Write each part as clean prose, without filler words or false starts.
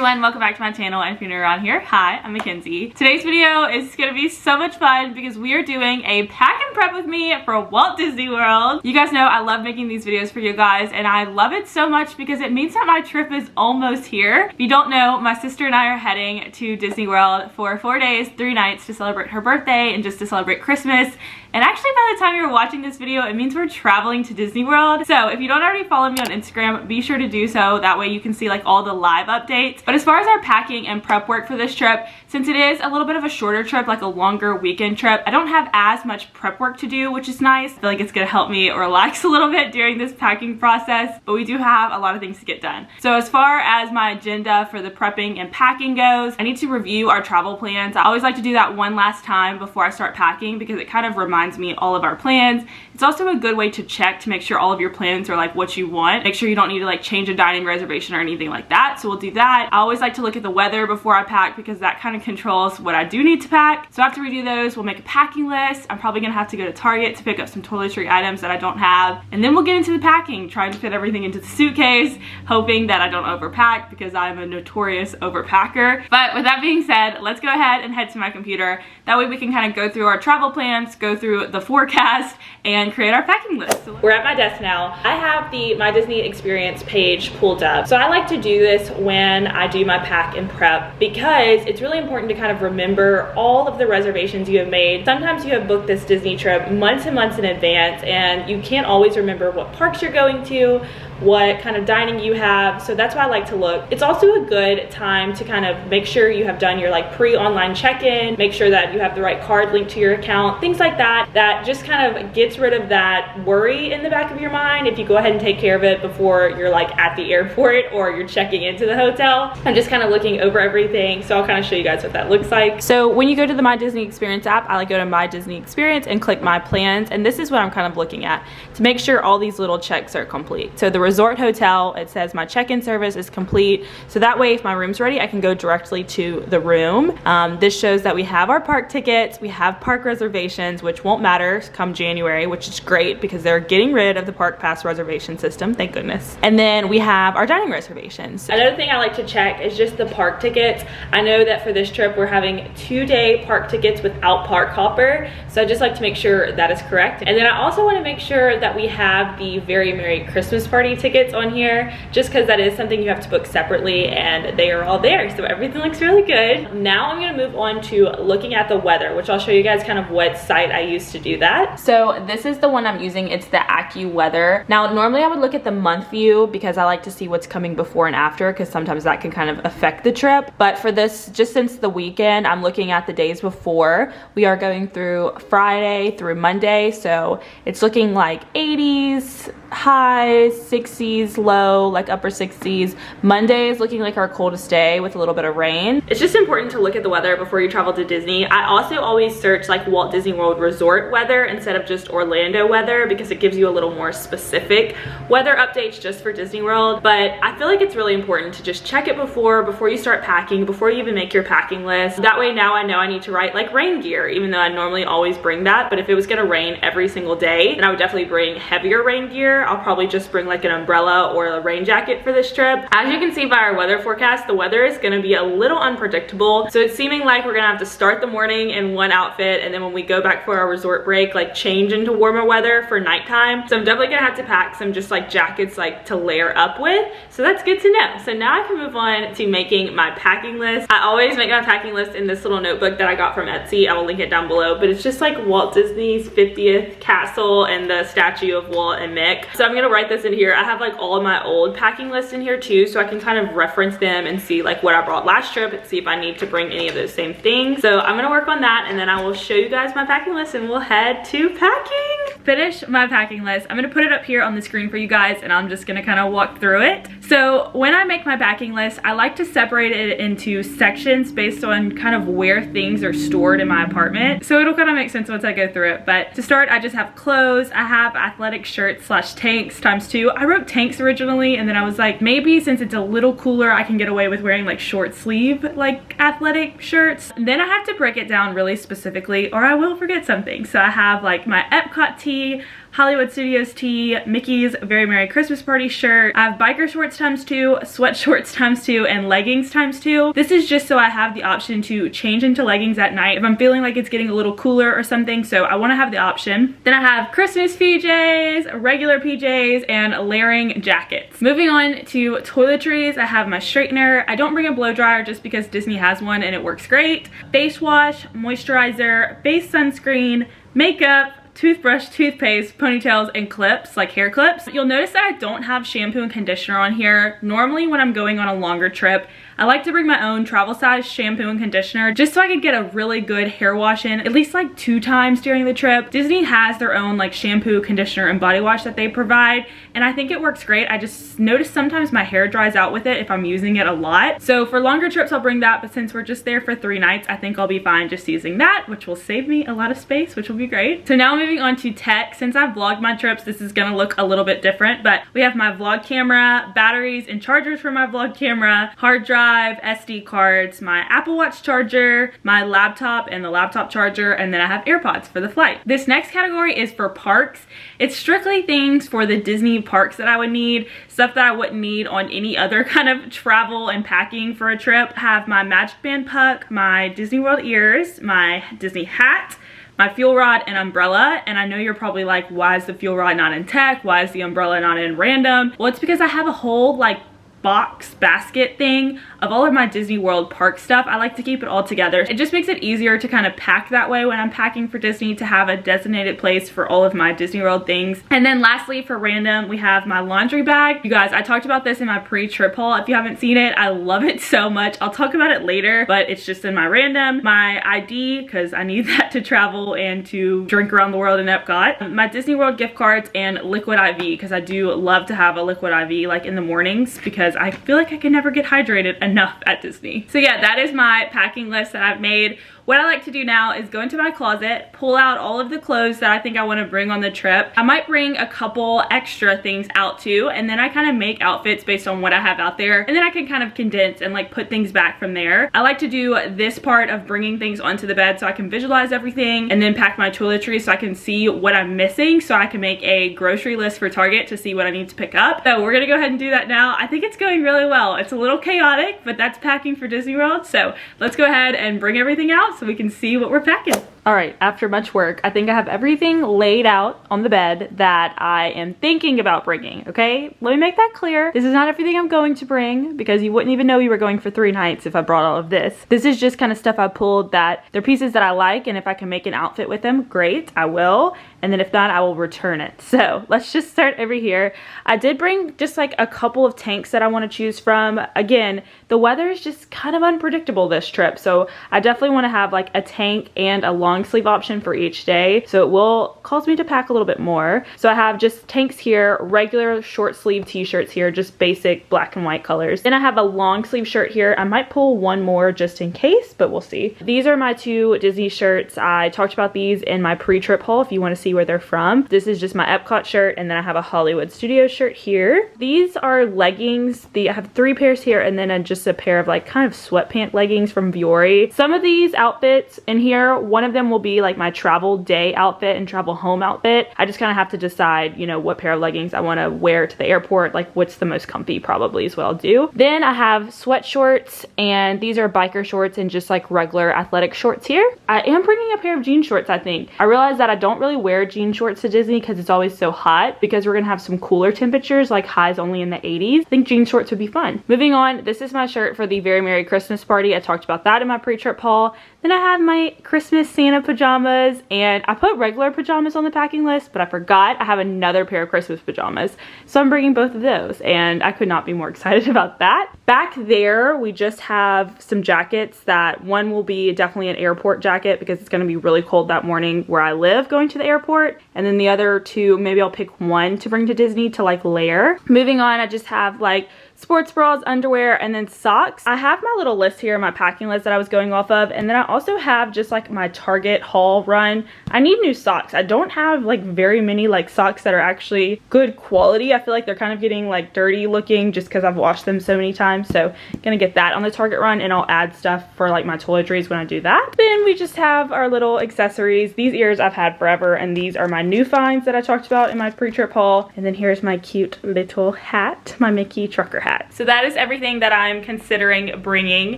everyone, welcome back to my channel, and if you're new around here, hi, I'm Mackenzie. Today's video is gonna be so much fun because we are doing a pack and prep with me for Walt Disney World. You guys know I love making these videos for you guys, and I love it so much because it means that my trip is almost here. If you don't know, my sister and I are heading to Disney World for 4 days, 3 nights to celebrate her birthday and just to celebrate Christmas. And actually, by the time you're watching this video, it means we're traveling to Disney World. So if you don't already follow me on Instagram, be sure to do so. That way you can see like all the live updates. But as far as our packing and prep work for this trip, since it is a little bit of a shorter trip, like a longer weekend trip, I don't have as much prep work to do, which is nice. I feel like it's gonna help me relax a little bit during this packing process, but we do have a lot of things to get done. So as far as my agenda for the prepping and packing goes, I need to review our travel plans. I always like to do that one last time before I start packing because it kind of reminds me all of our plans. It's also a good way to check to make sure all of your plans are like what you want. Make sure you don't need to like change a dining reservation or anything like that. So we'll do that. I always like to look at the weather before I pack because that kind of controls what I do need to pack. So after we do those, we'll make a packing list. I'm probably gonna have to go to Target to pick up some toiletry items that I don't have. And then we'll get into the packing, trying to fit everything into the suitcase, hoping that I don't overpack because I'm a notorious overpacker. But with that being said, let's go ahead and head to my computer. That way we can kind of go through our travel plans, go through the forecast, and create our packing list. So we're at my desk now. I have the My Disney Experience page pulled up. So I like to do this when I do my pack and prep because it's really important to kind of remember all of the reservations you have made. Sometimes you have booked this Disney trip months and months in advance and you can't always remember what parks you're going to, what kind of dining you have. So that's why I like to look. It's also a good time to kind of make sure you have done your like pre-online check-in, make sure that you have the right card linked to your account, things like that. That just kind of gets rid of that worry in the back of your mind if you go ahead and take care of it before you're like at the airport or you're checking into the hotel. I'm just kind of looking over everything. So I'll kind of show you guys what that looks like. So when you go to the My Disney Experience app, I like go to My Disney Experience and click My Plans. And this is what I'm kind of looking at to make sure all these little checks are complete. So the resort hotel, it says my check-in service is complete. So that way if my room's ready, I can go directly to the room. This shows that we have our park tickets, we have park reservations, which won't matter come January, which is great because they're getting rid of the park pass reservation system, thank goodness. And then we have our dining reservations. Another thing I like to check is just the park tickets. I know that for this trip we're having 2-day park tickets without park hopper, so I just like to make sure that is correct. And then I also want to make sure that we have the Very Merry Christmas Party tickets on here, just because that is something you have to book separately and they are all there, so everything looks really good. Now I'm going to move on to looking at the weather, which I'll show you guys kind of what site I use to do that. So this is the one I'm using. It's the AccuWeather. Now normally I would look at the month view because I like to see what's coming before and after, because sometimes that can kind of affect the trip. But for this, just since the weekend, I'm looking at the days before. We are going through Friday through Monday, so it's looking like 80s, highs, 60s, low, like upper 60s. Monday is looking like our coldest day with a little bit of rain. It's just important to look at the weather before you travel to Disney. I also always search like Walt Disney World Resort weather instead of just Orlando weather because it gives you a little more specific weather updates just for Disney World. But I feel like it's really important to just check it before you start packing, before you even make your packing list. That way now I know I need to write like rain gear, even though I normally always bring that. But if it was gonna rain every single day, then I would definitely bring heavier rain gear. I'll probably just bring like an umbrella or a rain jacket for this trip. As you can see by our weather forecast, the weather is gonna be a little unpredictable. So it's seeming like we're gonna have to start the morning in one outfit and then when we go back for our resort break, like change into warmer weather for nighttime. So I'm definitely gonna have to pack some just like jackets like to layer up with. So that's good to know. So now I can move on to making my packing list. I always make my packing list in this little notebook that I got from Etsy. I will link it down below, but it's just like Walt Disney's 50th castle and the statue of Walt and Mick. So I'm gonna write this in here. I have like all of my old packing lists in here too, so I can kind of reference them and see like what I brought last trip and see if I need to bring any of those same things. So I'm gonna work on that and then I will show you guys my packing list and we'll head to packing. Finish my packing list. I'm gonna put it up here on the screen for you guys and I'm just gonna kind of walk through it. So when I make my packing list, I like to separate it into sections based on kind of where things are stored in my apartment. So it'll kind of make sense once I go through it. But to start, I just have clothes. I have athletic shirts slash tanks ×2. I wrote tanks originally and then I was like, maybe since it's a little cooler, I can get away with wearing like short sleeve like athletic shirts. And then I have to break it down really specifically or I will forget something. So I have like my Epcot tee, Hollywood Studios tee, Mickey's Very Merry Christmas Party shirt. I have biker shorts ×2, sweat shorts ×2, and leggings ×2. This is just so I have the option to change into leggings at night if I'm feeling like it's getting a little cooler or something, so I want to have the option. Then I have Christmas PJs, regular PJs, and layering jackets. Moving on to toiletries, I have my straightener. I don't bring a blow dryer just because Disney has one and it works great. Face wash, moisturizer, base sunscreen, makeup, toothbrush, toothpaste, ponytails, and clips, like hair clips. You'll notice that I don't have shampoo and conditioner on here. Normally when I'm going on a longer trip, I like to bring my own travel size shampoo and conditioner just so I could get a really good hair wash in at least like 2 times during the trip. Disney has their own like shampoo, conditioner, and body wash that they provide, and I think it works great. I just notice sometimes my hair dries out with it if I'm using it a lot. So for longer trips I'll bring that, but since we're just there for 3 nights, I think I'll be fine just using that, which will save me a lot of space, which will be great. So now moving on to tech. Since I've vlogged my trips, this is gonna look a little bit different, but we have my vlog camera, batteries and chargers for my vlog camera, hard drive, SD cards, my Apple Watch charger, my laptop and the laptop charger, and then I have AirPods for the flight. This next category is for parks. It's strictly things for the Disney parks that I would need, stuff that I wouldn't need on any other kind of travel and packing for a trip. I have my Magic Band puck, my Disney World ears, my Disney hat, my fuel rod and umbrella. And I know you're probably like, why is the fuel rod not in tech? Why is the umbrella not in random? Well, it's because I have a whole like box basket thing of all of my Disney World park stuff. I like to keep it all together. It just makes it easier to kind of pack that way when I'm packing for Disney, to have a designated place for all of my Disney World things. And then lastly, for random, we have my laundry bag. You guys, I talked about this in my pre-trip haul. If you haven't seen it, I love it so much. I'll talk about it later, but it's just in my random. My ID, because I need that to travel and to drink around the world in Epcot. My Disney World gift cards and liquid IV, because I do love to have a liquid IV like in the mornings, because I feel like I can never get hydrated enough at Disney. So yeah, that is my packing list that I've made. What I like to do now is go into my closet, pull out all of the clothes that I think I want to bring on the trip. I might bring a couple extra things out too, and then I kind of make outfits based on what I have out there, and then I can kind of condense and like put things back from there. I like to do this part of bringing things onto the bed so I can visualize everything, and then pack my toiletries so I can see what I'm missing, so I can make a grocery list for Target to see what I need to pick up. So we're gonna go ahead and do that now. I think it's going really well. It's a little chaotic, but that's packing for Disney World. So let's go ahead and bring everything out so we can see what we're packing. All right, after much work, I think I have everything laid out on the bed that I am thinking about bringing, okay? Let me make that clear. This is not everything I'm going to bring, because you wouldn't even know we were going for 3 nights if I brought all of this. This is just kind of stuff I pulled that they're pieces that I like, and if I can make an outfit with them, great, I will. And then if not, I will return it. So let's just start over here. I did bring just like a couple of tanks that I want to choose from. Again, the weather is just kind of unpredictable this trip, so I definitely want to have like a tank and a long sleeve option for each day, so it will cause me to pack a little bit more. So I have just tanks here, regular short sleeve t-shirts here, just basic black and white colors. Then I have a long sleeve shirt here. I might pull one more just in case, but we'll see. These are my 2 Disney shirts. I talked about these in my pre-trip haul if you want to see where they're from. This is just my Epcot shirt, and then I have a Hollywood Studios shirt here. These are leggings. I have 3 pairs here, and then just a pair of like kind of sweatpant leggings from Vuori. Some of these outfits in here, one of them will be like my travel day outfit and travel home outfit. I just kind of have to decide, you know, what pair of leggings I want to wear to the airport, like what's the most comfy probably is what I'll do. Then I have sweat shorts, and these are biker shorts and just like regular athletic shorts here. I am bringing a pair of jean shorts, I think. I realized that I don't really wear jean shorts to Disney because it's always so hot, because we're gonna have some cooler temperatures, like highs only in the 80s. I think jean shorts would be fun. Moving on, this is my shirt for the Very Merry Christmas Party. I talked about that in my pre-trip haul. Then I have my Christmas Santa pajamas, and I put regular pajamas on the packing list, but I forgot I have another pair of Christmas pajamas. So I'm bringing both of those, and I could not be more excited about that. Back there, we just have some jackets that one will be definitely an airport jacket because it's gonna be really cold that morning where I live going to the airport. And then the other 2, maybe I'll pick one to bring to Disney to like layer. Moving on, I just have like sports bras, underwear, and then socks. I have my little list here, my packing list that I was going off of, and then I also have just like my Target Target haul run. I need new socks. I don't have like very many like socks that are actually good quality. I feel like they're kind of getting like dirty looking just because I've washed them so many times. So gonna get that on the Target run, and I'll add stuff for like my toiletries when I do that. Then we just have our little accessories. These ears I've had forever, and these are my new finds that I talked about in my pre-trip haul. And then here's my cute little hat, my Mickey trucker hat. So that is everything that I'm considering bringing.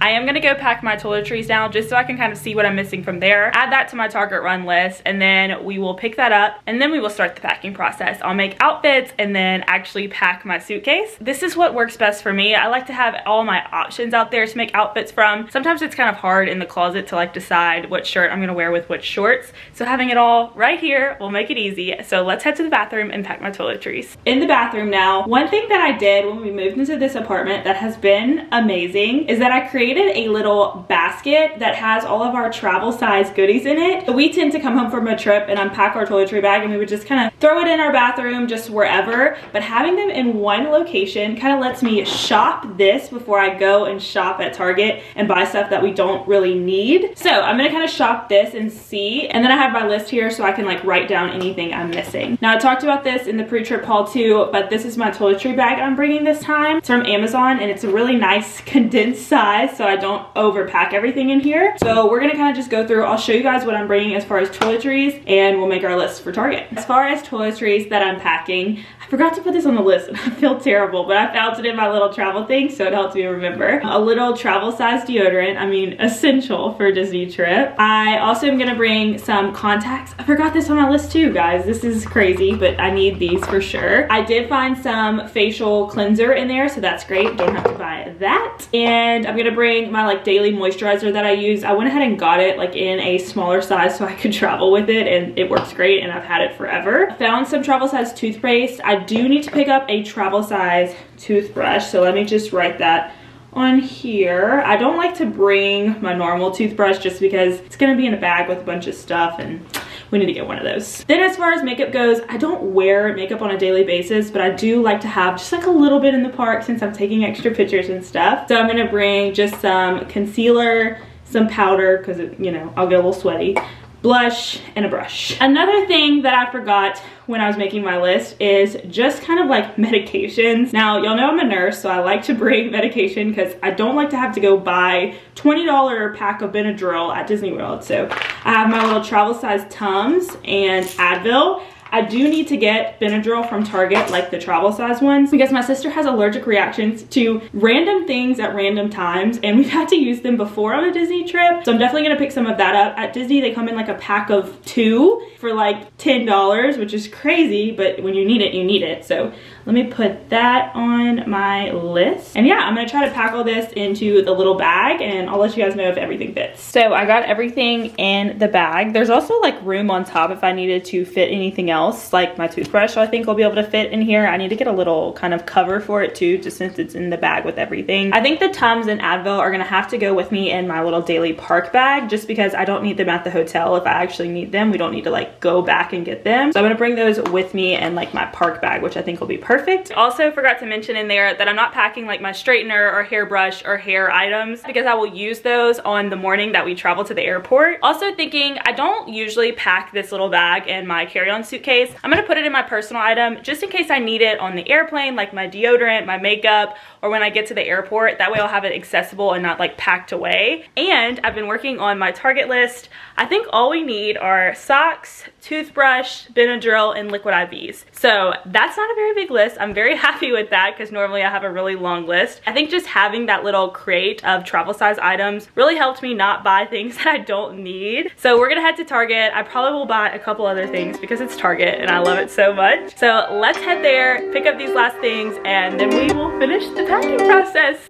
I am gonna go pack my toiletries now just so I can kind of see what I'm missing from there. Add that to my Target run list, and then we will pick that up, and then we will start the packing process. I'll make outfits and then actually pack my suitcase. This is what works best for me. I like to have all my options out there to make outfits from. Sometimes it's kind of hard in the closet to like decide what shirt I'm gonna wear with what shorts. So having it all right here will make it easy. So let's head to the bathroom and pack my toiletries. In the bathroom now, one thing that I did when we moved into this apartment that has been amazing is that I created a little basket that has all of our travel size goodies in it. We tend to come home from a trip and unpack our toiletry bag, and we would just kind of throw it in our bathroom just wherever. But having them in one location kind of lets me shop this before I go and shop at Target and buy stuff that we don't really need. So I'm gonna kind of shop this and see, and then I have my list here so I can like write down anything I'm missing. Now I talked about this in the pre-trip haul too, but this is my toiletry bag I'm bringing this time. It's from Amazon, and it's a really nice condensed size so I don't overpack everything in here. So we're gonna kind of just go through. I'll show you guys what I'm bringing as far as toiletries, and we'll make our list for Target. As far as toiletries that I'm packing, I forgot to put this on the list and I feel terrible, but I found it in my little travel thing, so it helps me remember. A little travel size deodorant, I mean essential for a Disney trip. I also am gonna bring some contacts. I forgot this on my list too, guys. This is crazy, but I need these for sure. I did find some facial cleanser in there, so that's great. Don't have to buy that. And I'm gonna bring my like daily moisturizer that I use. I went ahead and got it like in a smaller size so I could travel with it, and it works great, and I've had it forever. I found some travel size toothpaste. I do need to pick up a travel size toothbrush, so let me just write that on here. I don't like to bring my normal toothbrush just because it's gonna be in a bag with a bunch of stuff, and we need to get one of those. Then as far as makeup goes, I don't wear makeup on a daily basis, but I do like to have just like a little bit in the park since I'm taking extra pictures and stuff. So I'm gonna bring just some concealer, some powder, because you know, I'll get a little sweaty, blush, and a brush. Another thing that I forgot when I was making my list is just kind of like medications. Now, y'all know I'm a nurse, so I like to bring medication because I don't like to have to go buy $20 pack of Benadryl at Disney World. So I have my little travel size Tums and Advil. I do need to get Benadryl from Target, like the travel size ones, because my sister has allergic reactions to random things at random times, and we've had to use them before on a Disney trip. So I'm definitely gonna pick some of that up. At Disney, they come in like a pack of 2 for like $10, which is crazy, but when you need it, you need it. So let me put that on my list. And yeah, I'm gonna try to pack all this into the little bag, and I'll let you guys know if everything fits. So I got everything in the bag. There's also like room on top if I needed to fit anything else, like my toothbrush. So I think I'll be able to fit in here. I need to get a little kind of cover for it too, just since it's in the bag with everything. I think the Tums and Advil are gonna have to go with me in my little daily park bag, just because I don't need them at the hotel. If I actually need them, we don't need to like go back and get them. So I'm gonna bring those with me in like my park bag, which I think will be perfect. Also forgot to mention in there that I'm not packing like my straightener or hairbrush or hair items, because I will use those on the morning that we travel to the airport. Also thinking, I don't usually pack this little bag in my carry-on suitcase. I'm gonna put it in my personal item just in case I need it on the airplane, like my deodorant, my makeup, or when I get to the airport. That way I'll have it accessible and not like packed away. And I've been working on my Target list. I think all we need are socks, toothbrush, Benadryl, and liquid IVs. So that's not a very big list. I'm very happy with that because normally I have a really long list. I think just having that little crate of travel size items really helped me not buy things that I don't need. So we're gonna head to Target. I probably will buy a couple other things because it's Target and I love it so much. So let's head there, pick up these last things, and then we will finish the packing process.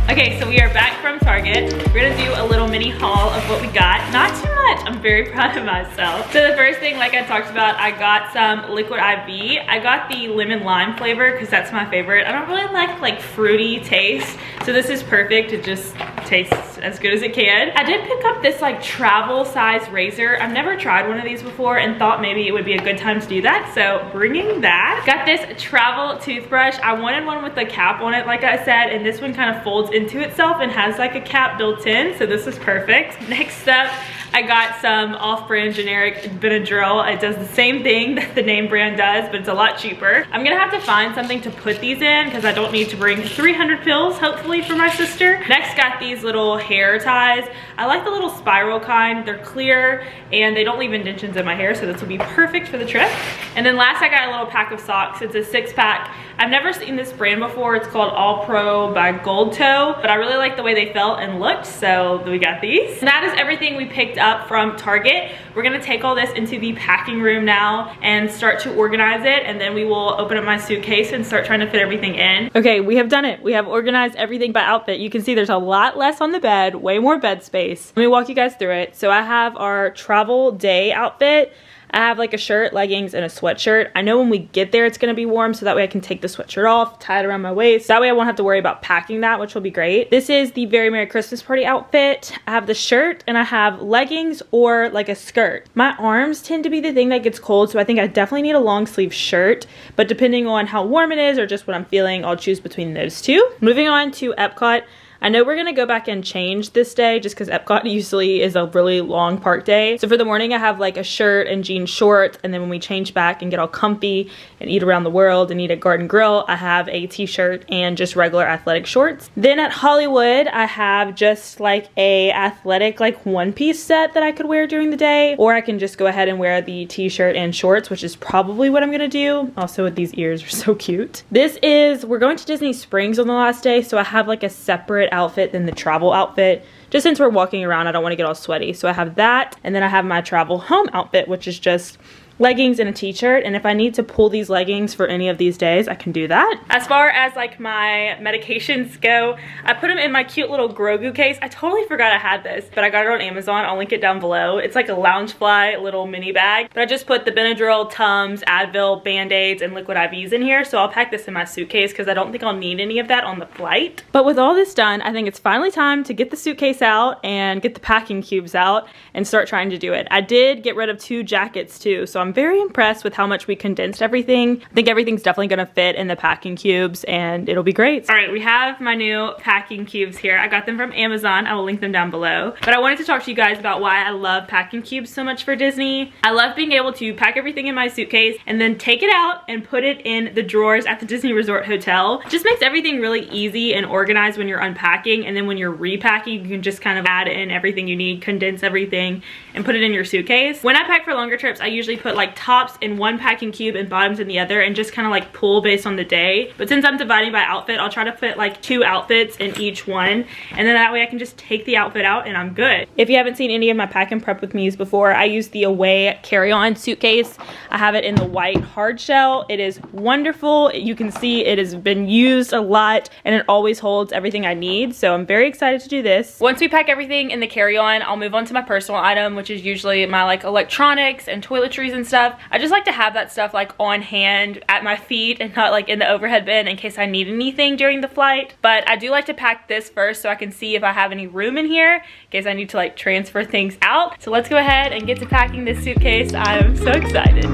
Okay, so we are back from Target. We're gonna do a little mini haul of what we got. Not too much, I'm very proud of myself. So the first thing, like I talked about, I got some liquid IV. I got the lemon lime flavor because that's my favorite. I don't really like fruity taste, so this is perfect to just tastes as good as it can. I did pick up this like travel size razor. I've never tried one of these before and thought maybe it would be a good time to do that. So bringing that. Got this travel toothbrush. I wanted one with a cap on it like I said, and this one kind of folds into itself and has like a cap built in. So this is perfect. Next up, I got some off-brand generic Benadryl. It does the same thing that the name brand does, but it's a lot cheaper. I'm gonna have to find something to put these in because I don't need to bring 300 pills, hopefully, for my sister. Next, got these little hair ties. I like the little spiral kind. They're clear and they don't leave indentions in my hair, so this will be perfect for the trip. And then last, I got a little pack of socks. It's a 6-pack. I've never seen this brand before. It's called All Pro by Gold Toe, but I really like the way they felt and looked, so we got these. And that is everything we picked up from Target. We're gonna take all this into the packing room now and start to organize it, and then we will open up my suitcase and start trying to fit everything in. Okay, we have done it. We have organized everything by outfit. You can see there's a lot less on the bed, way more bed space. Let me walk you guys through it. So I have our travel day outfit. I have like a shirt, leggings, and a sweatshirt. I know when we get there it's gonna be warm, so that way I can take the sweatshirt off, tie it around my waist. That way I won't have to worry about packing that, which will be great. This is the Very Merry Christmas Party outfit. I have the shirt and I have leggings or like a skirt. My arms tend to be the thing that gets cold, so I think I definitely need a long sleeve shirt, but depending on how warm it is or just what I'm feeling, I'll choose between those two. Moving on to Epcot. I know we're gonna go back and change this day just because Epcot usually is a really long park day. So for the morning I have like a shirt and jean shorts, and then when we change back and get all comfy and eat around the world and eat at Garden Grill, I have a t-shirt and just regular athletic shorts. Then at Hollywood I have just like a athletic like one-piece set that I could wear during the day, or I can just go ahead and wear the t-shirt and shorts, which is probably what I'm gonna do. Also with these ears are so cute. We're going to Disney Springs on the last day, so I have like a separate outfit than the travel outfit. Just since we're walking around, I don't want to get all sweaty. So I have that, and then I have my travel home outfit, which is just leggings and a t-shirt, and if I need to pull these leggings for any of these days, I can do that. As far as like my medications go, I put them in my cute little Grogu case. I totally forgot I had this, but I got it on Amazon. I'll link it down below. It's like a Loungefly little mini bag, but I just put the Benadryl, Tums, Advil, Band-Aids, and liquid IVs in here, so I'll pack this in my suitcase because I don't think I'll need any of that on the flight. But with all this done, I think it's finally time to get the suitcase out and get the packing cubes out and start trying to do it. I did get rid of 2 jackets too, so I'm very impressed with how much we condensed everything. I think everything's definitely gonna fit in the packing cubes and it'll be great. All right, we have my new packing cubes here. I got them from Amazon. I will link them down below. But I wanted to talk to you guys about why I love packing cubes so much for Disney. I love being able to pack everything in my suitcase and then take it out and put it in the drawers at the Disney Resort Hotel. It just makes everything really easy and organized when you're unpacking, and then when you're repacking, you can just kind of add in everything you need, condense everything, and put it in your suitcase. When I pack for longer trips, I usually put like tops in one packing cube and bottoms in the other, and just kind of like pull based on the day. But since I'm dividing by outfit, I'll try to put like 2 outfits in each one, and then that way I can just take the outfit out and I'm good. If you haven't seen any of my pack and prep with me's before, I use the Away carry-on suitcase. I have it in the white hard shell. It is wonderful. You can see it has been used a lot and it always holds everything I need, so I'm very excited to do this. Once we pack everything in the carry-on, I'll move on to my personal item, which is usually my like electronics and toiletries and stuff. I just like to have that stuff like on hand at my feet and not like in the overhead bin in case I need anything during the flight. But I do like to pack this first so I can see if I have any room in here in case I need to like transfer things out. So let's go ahead and get to packing this suitcase. I'm so excited.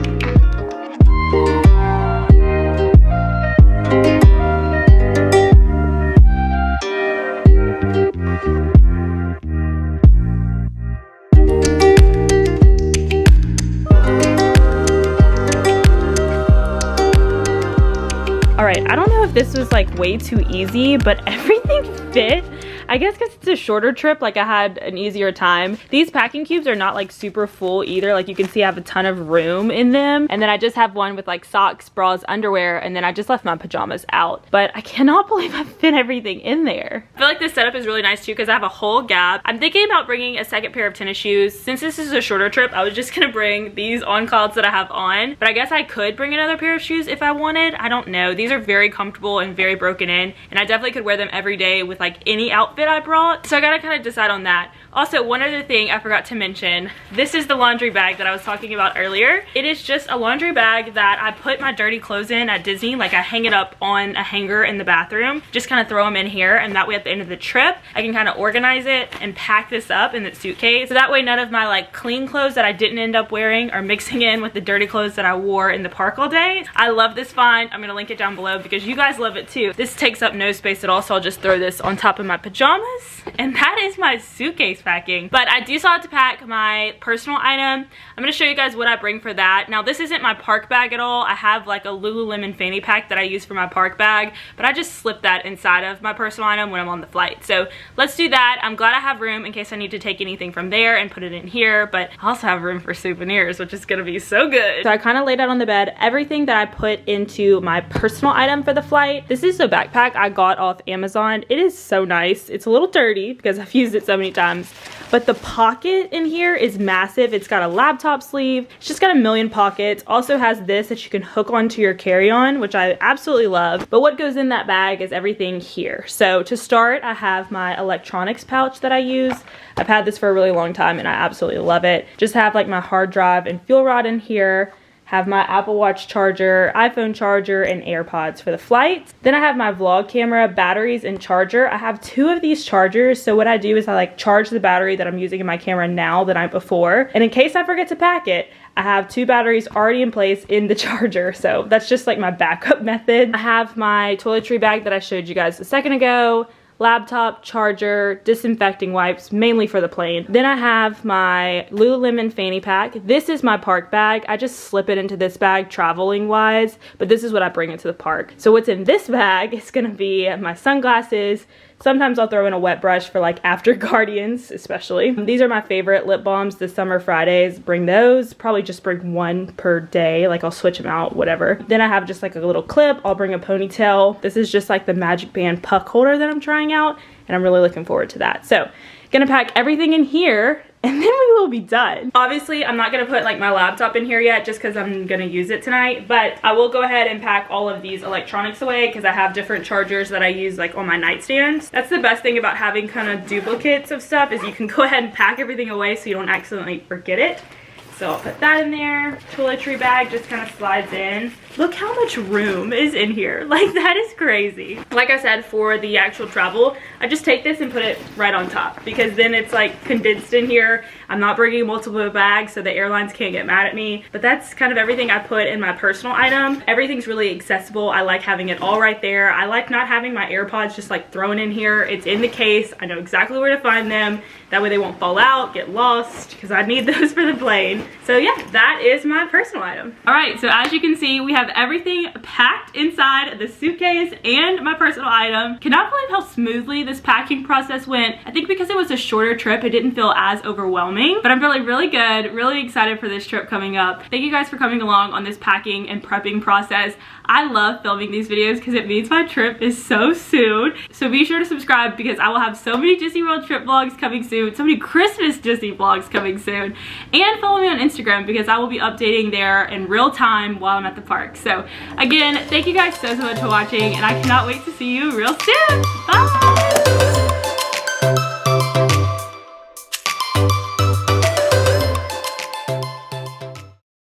Alright, I don't know if this was like way too easy, but everything fit. I guess because it's a shorter trip, like I had an easier time. These packing cubes are not like super full either. Like you can see I have a ton of room in them. And then I just have one with like socks, bras, underwear, and then I just left my pajamas out. But I cannot believe I fit everything in there. I feel like this setup is really nice too because I have a whole gap. I'm thinking about bringing a second pair of tennis shoes. Since this is a shorter trip, I was just gonna bring these on clouds that I have on. But I guess I could bring another pair of shoes if I wanted. I don't know. These are very comfortable and very broken in. And I definitely could wear them every day with like any outfit. outfit I brought. So I gotta kind of decide on that. Also, one other thing I forgot to mention, this is the laundry bag that I was talking about earlier. It is just a laundry bag that I put my dirty clothes in at Disney. Like, I hang it up on a hanger in the bathroom, just kind of throw them in here, and that way at the end of the trip I can kind of organize it and pack this up in the suitcase, so that way none of my like clean clothes that I didn't end up wearing are mixing in with the dirty clothes that I wore in the park all day. I love this find. I'm gonna link it down below because you guys love it too. This takes up no space at all, so I'll just throw this on top of my pajamas, and that is my suitcase packing. But I do still have to pack my personal item. I'm gonna show you guys what I bring for that. Now, this isn't my park bag at all. I have like a Lululemon fanny pack that I use for my park bag, but I just slip that inside of my personal item when I'm on the flight. So let's do that. I'm glad I have room in case I need to take anything from there and put it in here, but I also have room for souvenirs, which is gonna be so good. So I kind of laid out on the bed everything that I put into my personal item for the flight. This is a backpack I got off Amazon. It is so nice. It's a little dirty because I've used it so many times, but the pocket in here is massive. It's got a laptop sleeve. It's just got a million pockets. Also has this that you can hook onto your carry-on, which I absolutely love. But what goes in that bag is everything here. So to start, I have my electronics pouch that I use. I've had this for a really long time and I absolutely love it. Just have like my hard drive and fuel rod in here. Have my Apple Watch charger, iPhone charger, and AirPods for the flight. Then I have my vlog camera, batteries, and charger. I have 2 of these chargers, so what I do is I like charge the battery that I'm using in my camera now the night before. And in case I forget to pack it, I have 2 batteries already in place in the charger, so that's just like my backup method. I have my toiletry bag that I showed you guys a second ago, laptop, charger, disinfecting wipes, mainly for the plane. Then I have my Lululemon fanny pack. This is my park bag. I just slip it into this bag traveling wise, but this is what I bring into the park. So what's in this bag is gonna be my sunglasses. Sometimes I'll throw in a wet brush for like after Guardians, especially. These are my favorite lip balms, the Summer Fridays. Bring those, probably just bring 1 per day. Like I'll switch them out, whatever. Then I have just like a little clip. I'll bring a ponytail. This is just like the Magic Band puck holder that I'm trying out, and I'm really looking forward to that. So gonna pack everything in here, and then we will be done. Obviously, I'm not gonna put like my laptop in here yet just because I'm gonna use it tonight, but I will go ahead and pack all of these electronics away because I have different chargers that I use like on my nightstand. That's the best thing about having kind of duplicates of stuff, is you can go ahead and pack everything away so you don't accidentally forget it. So I'll put that in there. Toiletry bag just kind of slides in. Look how much room is in here. Like, that is crazy. Like I said, for the actual travel, I just take this and put it right on top because then it's like condensed in here. I'm not bringing multiple bags so the airlines can't get mad at me. But that's kind of everything I put in my personal item. Everything's really accessible. I like having it all right there. I like not having my AirPods just like thrown in here. It's in the case. I know exactly where to find them. That way they won't fall out, get lost, because I need those for the plane. So yeah, that is my personal item. All right, so as you can see, we have everything packed inside the suitcase and my personal item. Cannot believe how smoothly this packing process went. I think because it was a shorter trip, it didn't feel as overwhelming, but I'm feeling really good, really excited for this trip coming up. Thank you guys for coming along on this packing and prepping process. I love filming these videos because it means my trip is so soon. So be sure to subscribe because I will have so many Disney World trip vlogs coming soon, so many Christmas Disney vlogs coming soon, and follow me on Instagram because I will be updating there in real time while I'm at the park. So again, thank you guys so much for watching, and I cannot wait to see you real soon. Bye!